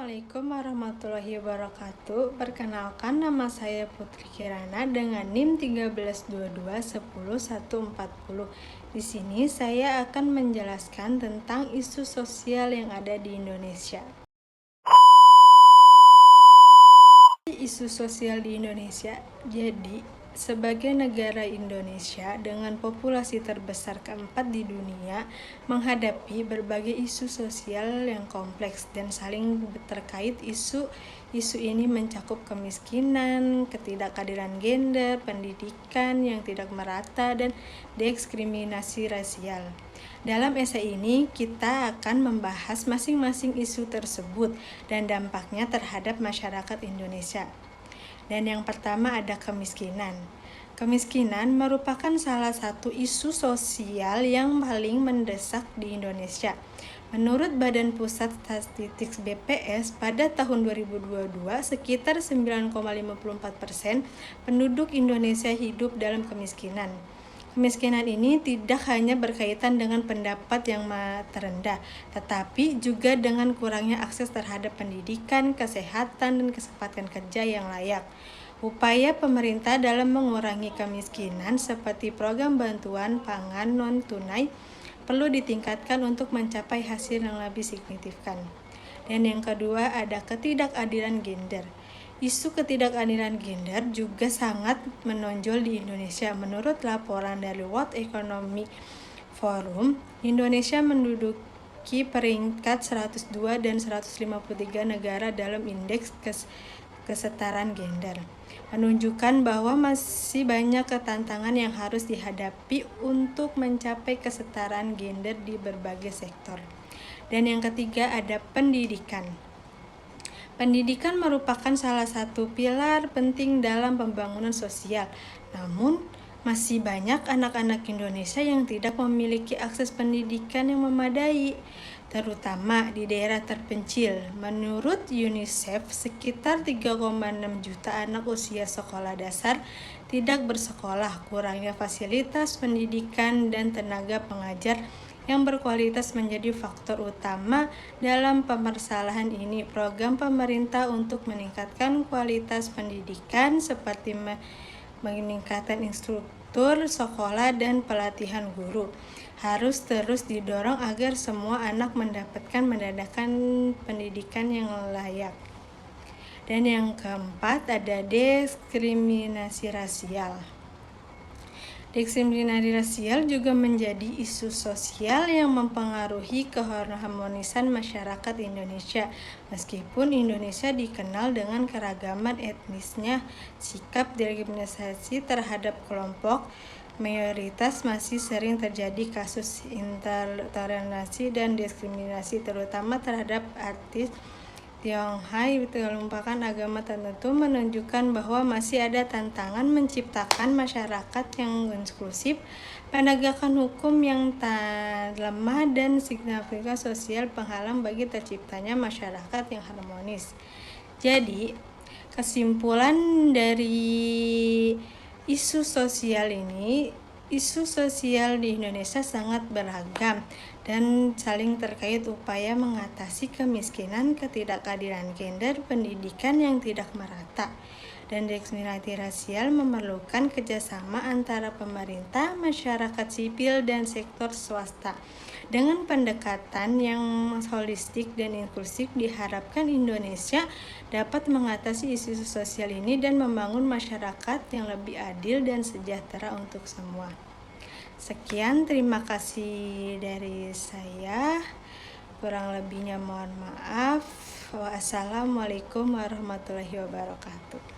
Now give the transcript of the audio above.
Assalamualaikum warahmatullahi wabarakatuh. Perkenalkan, nama saya Putri Kirana dengan NIM 1322101140. Di sini saya akan menjelaskan tentang isu sosial yang ada di Indonesia. Isu sosial di Indonesia. Jadi, sebagai negara Indonesia dengan populasi terbesar keempat di dunia, menghadapi berbagai isu sosial yang kompleks dan saling terkait. Isu ini mencakup kemiskinan, ketidakadilan gender, pendidikan yang tidak merata, dan diskriminasi rasial. Dalam esai ini, kita akan membahas masing-masing isu tersebut dan dampaknya terhadap masyarakat Indonesia. Dan yang pertama ada kemiskinan. Kemiskinan merupakan salah satu isu sosial yang paling mendesak di Indonesia. Menurut Badan Pusat Statistik BPS, pada tahun 2022, sekitar 9,54% penduduk Indonesia hidup dalam kemiskinan. Kemiskinan ini tidak hanya berkaitan dengan pendapat yang terendah, tetapi juga dengan kurangnya akses terhadap pendidikan, kesehatan, dan kesempatan kerja yang layak. Upaya pemerintah dalam mengurangi kemiskinan seperti program bantuan pangan non-tunai perlu ditingkatkan untuk mencapai hasil yang lebih signifikan. Dan yang kedua ada ketidakadilan gender. Isu ketidakadilan gender juga sangat menonjol di Indonesia. Menurut laporan dari World Economic Forum, Indonesia menduduki peringkat 102 dan 153 negara dalam indeks kesetaraan gender, menunjukkan bahwa masih banyak tantangan yang harus dihadapi untuk mencapai kesetaraan gender di berbagai sektor. Dan yang ketiga ada pendidikan. Pendidikan merupakan salah satu pilar penting dalam pembangunan sosial. Namun, masih banyak anak-anak Indonesia yang tidak memiliki akses pendidikan yang memadai, terutama di daerah terpencil. Menurut UNICEF, sekitar 3,6 juta anak usia sekolah dasar tidak bersekolah. Kurangnya fasilitas pendidikan dan tenaga pengajar yang berkualitas menjadi faktor utama dalam permasalahan ini. Program pemerintah untuk meningkatkan kualitas pendidikan seperti meningkatkan instruktur sekolah dan pelatihan guru harus terus didorong agar semua anak mendapatkan pendidikan yang layak. Dan yang keempat ada diskriminasi rasial. Diskriminasi rasial juga menjadi isu sosial yang mempengaruhi keharmonisan masyarakat Indonesia. Meskipun Indonesia dikenal dengan keragaman etnisnya, sikap diskriminasi terhadap kelompok mayoritas masih sering terjadi kasus intoleransi dan diskriminasi, terutama terhadap artis Tionghoa merupakan agama tertentu, menunjukkan bahwa masih ada tantangan menciptakan masyarakat yang inklusif, penegakan hukum yang lemah, dan signifikan sosial penghalang bagi terciptanya masyarakat yang harmonis. Jadi, kesimpulan dari isu sosial ini, isu sosial di Indonesia sangat beragam dan saling terkait. Upaya mengatasi kemiskinan, ketidakadilan gender, pendidikan yang tidak merata, dan diskriminasi rasial memerlukan kerjasama antara pemerintah, masyarakat sipil, dan sektor swasta. Dengan pendekatan yang holistik dan inklusif, diharapkan Indonesia dapat mengatasi isu sosial ini dan membangun masyarakat yang lebih adil dan sejahtera untuk semua. Sekian, terima kasih dari saya. Kurang lebihnya mohon maaf. Wassalamualaikum warahmatullahi wabarakatuh.